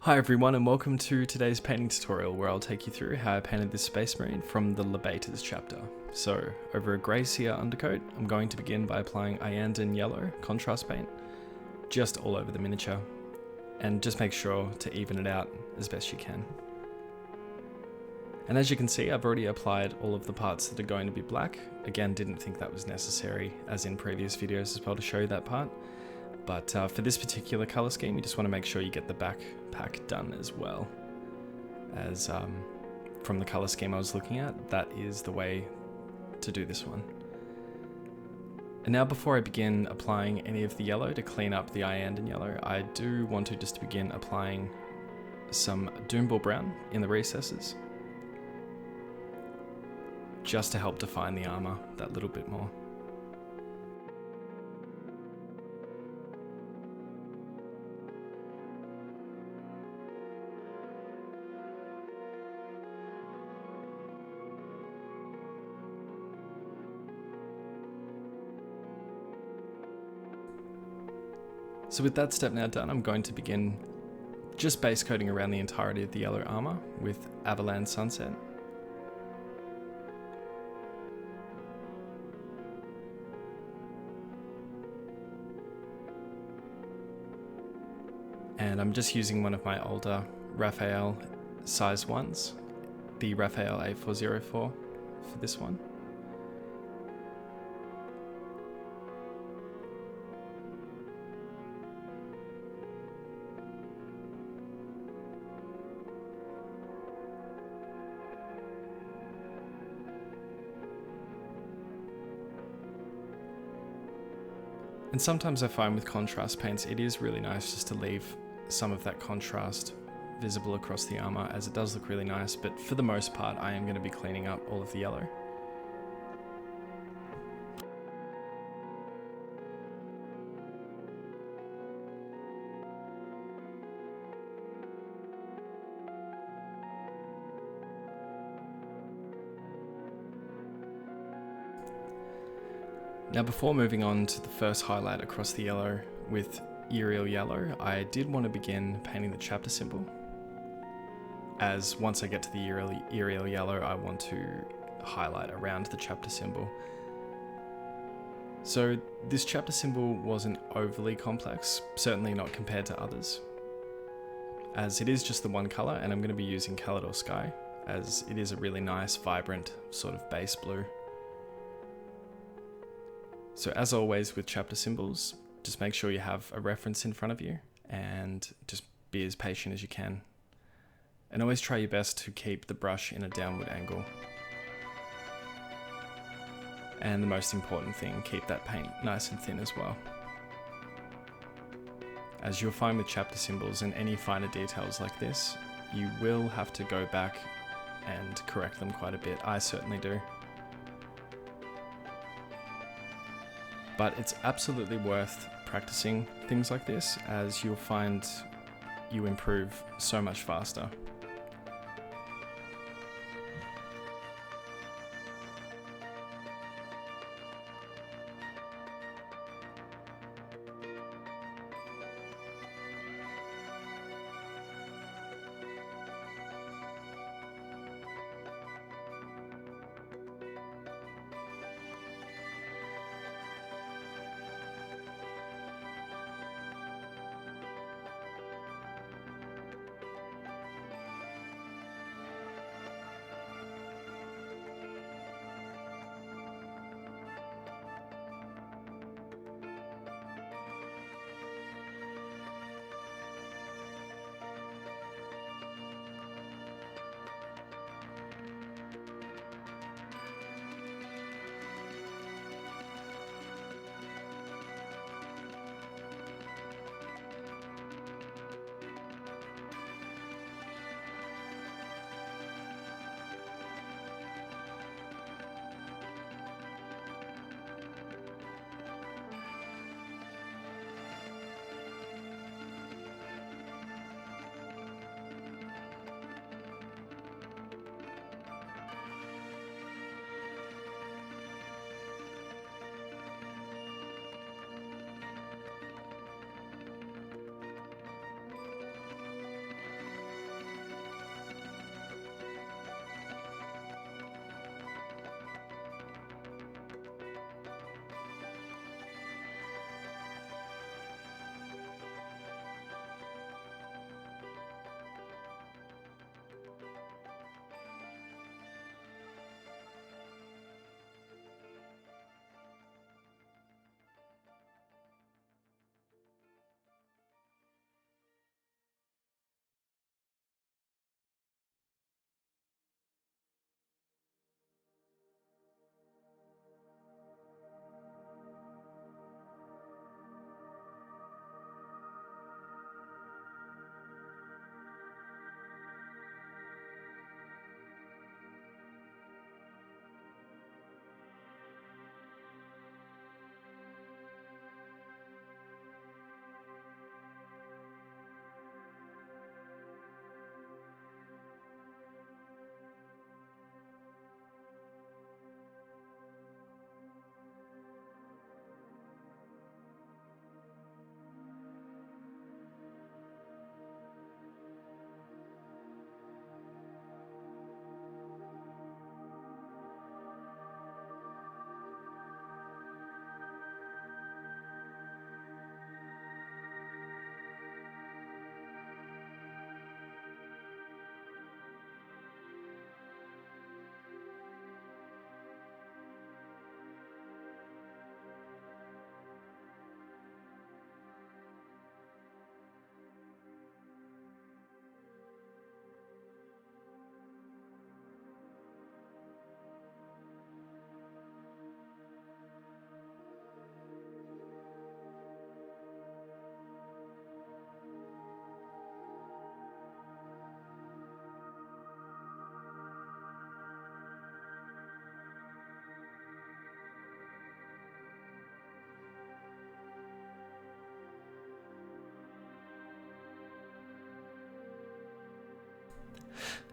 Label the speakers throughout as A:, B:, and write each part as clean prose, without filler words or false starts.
A: Hi everyone and welcome to today's painting tutorial where I'll take you through how I painted this Space Marine from the Libators chapter. So, over a grey sear undercoat, I'm going to begin by applying Iyanden yellow contrast paint just all over the miniature, and just make sure to even it out as best you can. And as you can see, I've already applied all of the parts that are going to be black. Again, didn't think that was necessary, as in previous videos as well, to show you that part. But for this particular colour scheme, you just want to make sure you get the backpack done as well. As from the colour scheme I was looking at, that is the way to do this one. And now before I begin applying any of the yellow to clean up the Iyanden yellow, I do want to just begin applying some Doomball brown in the recesses, just to help define the armour that little bit more. So with that step now done, I'm going to begin just base coating around the entirety of the yellow armour with Avalanche Sunset. And I'm just using one of my older Raphael size 1s, the Raphael A404 for this one. And sometimes I find with contrast paints, it is really nice just to leave some of that contrast visible across the armour, as it does look really nice, but for the most part I am going to be cleaning up all of the yellow. Now before moving on to the first highlight across the yellow with Aerial Yellow, I did want to begin painting the chapter symbol, as once I get to the Aerial Yellow I want to highlight around the chapter symbol. So this chapter symbol wasn't overly complex, certainly not compared to others, as it is just the one colour, and I'm going to be using Calidor Sky, as it is a really nice vibrant sort of base blue. So as always with chapter symbols, just make sure you have a reference in front of you and just be as patient as you can. And always try your best to keep the brush in a downward angle. And the most important thing, keep that paint nice and thin as well. As you'll find with chapter symbols and any finer details like this, you will have to go back and correct them quite a bit. I certainly do. But it's absolutely worth practicing things like this, as you'll find you improve so much faster.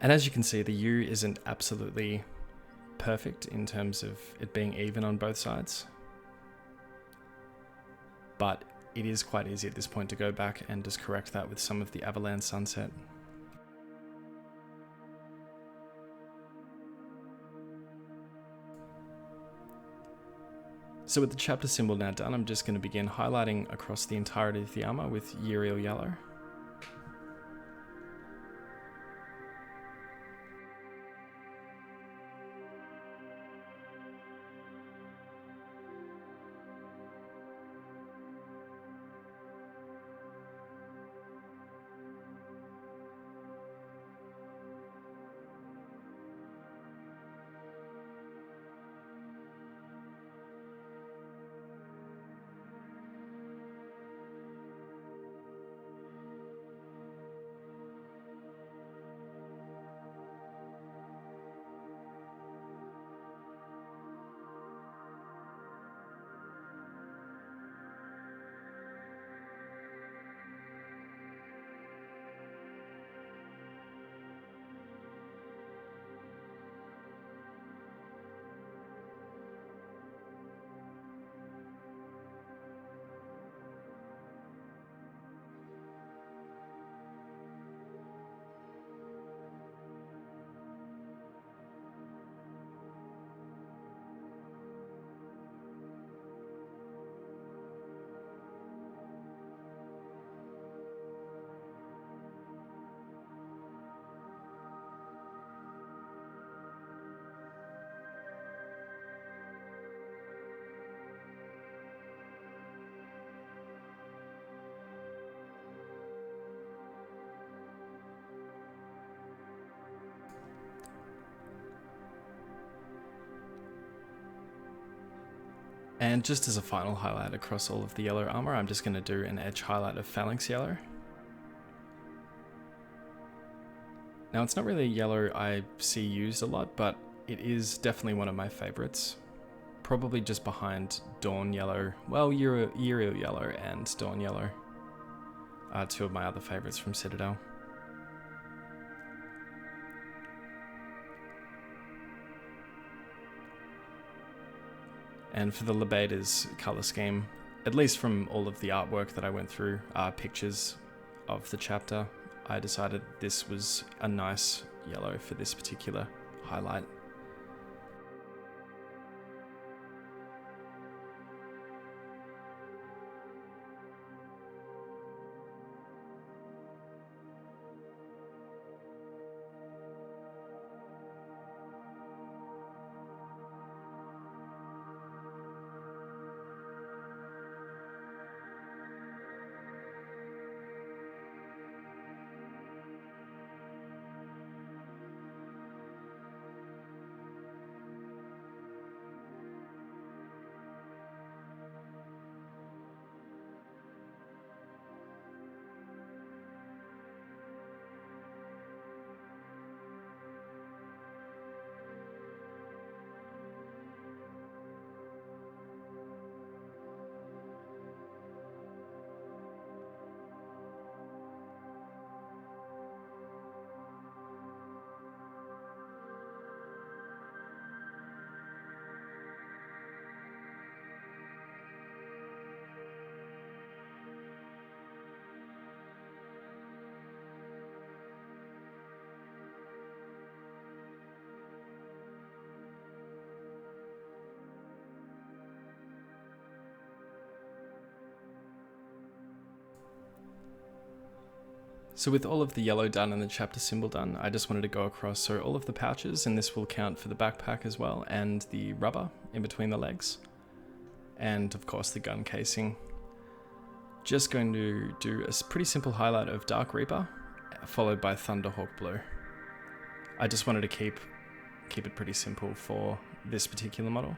A: And as you can see, the U isn't absolutely perfect in terms of it being even on both sides, but it is quite easy at this point to go back and just correct that with some of the Avalanche Sunset. So with the chapter symbol now done, I'm just going to begin highlighting across the entirety of the armor with Uriel yellow. And just as a final highlight across all of the yellow armor, I'm just going to do an edge highlight of Phalanx yellow. Now it's not really a yellow I see used a lot, but it is definitely one of my favorites. Probably just behind Dawn yellow, well, Uriel yellow and Dawn yellow are two of my other favorites from Citadel. And for the Libators color scheme, at least from all of the artwork that I went through, pictures of the chapter, I decided this was a nice yellow for this particular highlight. So with all of the yellow done and the chapter symbol done, I just wanted to go across, so all of the pouches, and this will count for the backpack as well, and the rubber in between the legs, and of course the gun casing. Just going to do a pretty simple highlight of Dark Reaper, followed by Thunderhawk Blue. I just wanted to keep it pretty simple for this particular model.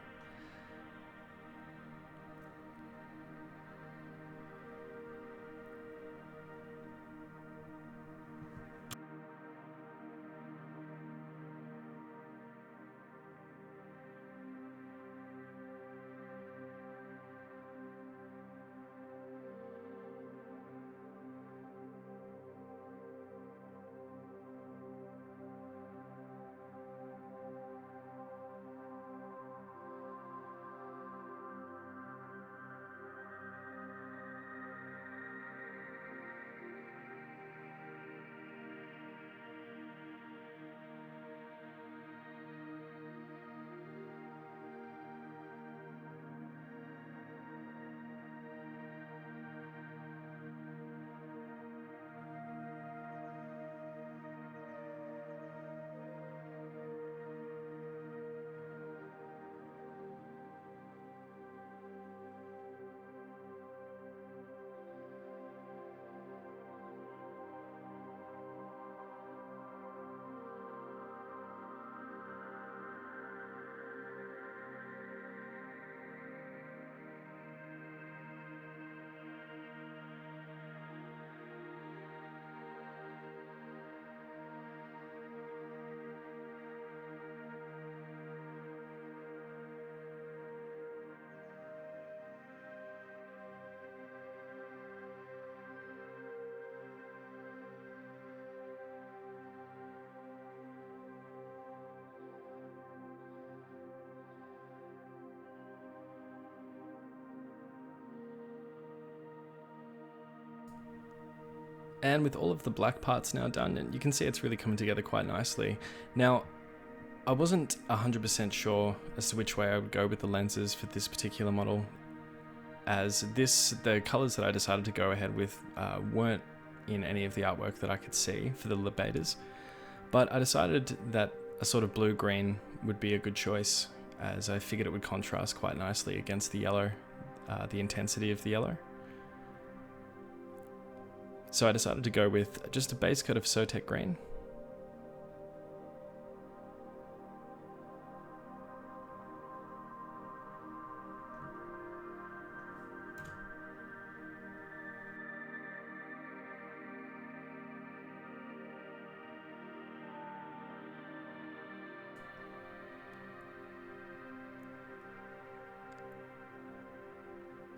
A: And with all of the black parts now done, you can see it's really coming together quite nicely. Now, I wasn't 100% sure as to which way I would go with the lenses for this particular model, as the colors that I decided to go ahead with weren't in any of the artwork that I could see for the Libators, but I decided that a sort of blue-green would be a good choice, as I figured it would contrast quite nicely against the yellow, the intensity of the yellow. So I decided to go with just a base coat of Sotek green.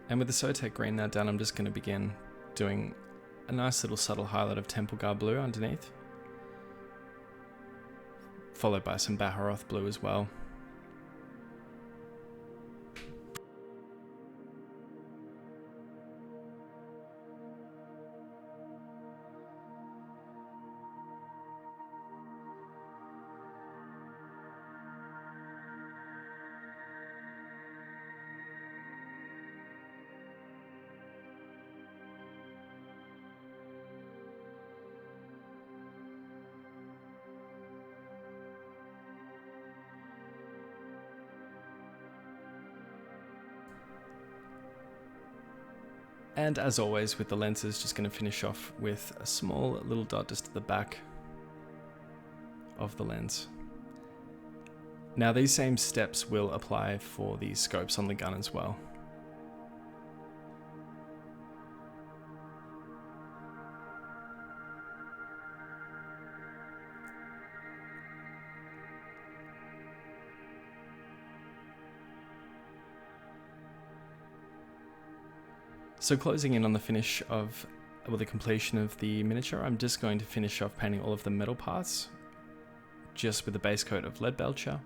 A: And with the Sotek green now done, I'm just going to begin doing a nice little subtle highlight of Temple Guard blue underneath, followed by some Baharoth blue as well. And as always with the lenses, just going to finish off with a small little dot just at the back of the lens. Now these same steps will apply for the scopes on the gun as well. So closing in on the finish of, well, the completion of the miniature, I'm just going to finish off painting all of the metal parts, just with a base coat of lead belcher.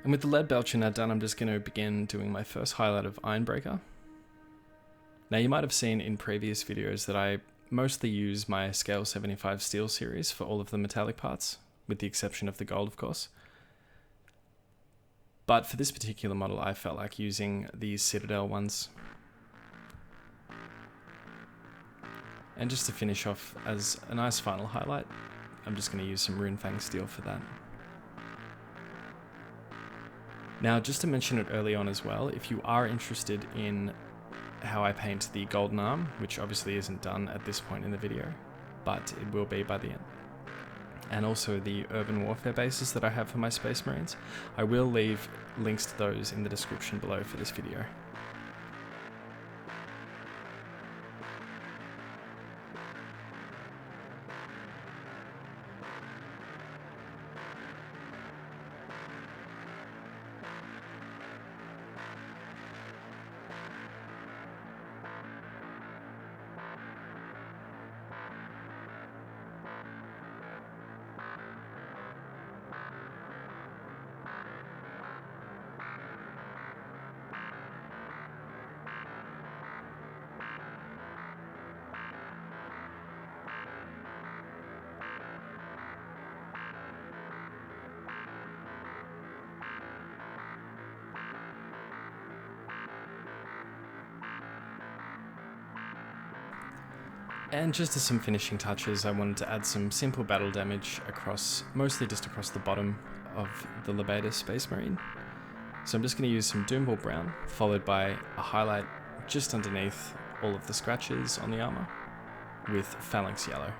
A: And with the lead belcher now done, I'm just going to begin doing my first highlight of Ironbreaker. Now you might have seen in previous videos that I mostly use my Scale 75 steel series for all of the metallic parts, with the exception of the gold of course. But for this particular model I felt like using these Citadel ones. And just to finish off as a nice final highlight, I'm just going to use some Runefang steel for that. Now, just to mention it early on as well, if you are interested in how I paint the golden arm, which obviously isn't done at this point in the video, but it will be by the end, and also the urban warfare bases that I have for my Space Marines, I will leave links to those in the description below for this video. And just as some finishing touches, I wanted to add some simple battle damage across, mostly just across the bottom of the Libator Space Marine. So I'm just going to use some Doomball Brown, followed by a highlight just underneath all of the scratches on the armor with Phalanx Yellow.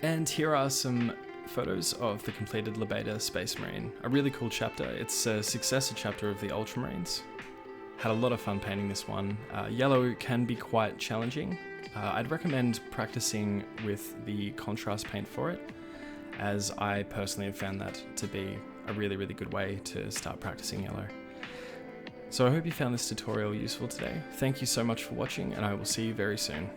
A: And here are some photos of the completed Libator Space Marine. A really cool chapter. It's a successor chapter of the Ultramarines. Had a lot of fun painting this one. Yellow can be quite challenging. I'd recommend practicing with the contrast paint for it, as I personally have found that to be a really, really good way to start practicing yellow. So I hope you found this tutorial useful today. Thank you so much for watching, and I will see you very soon.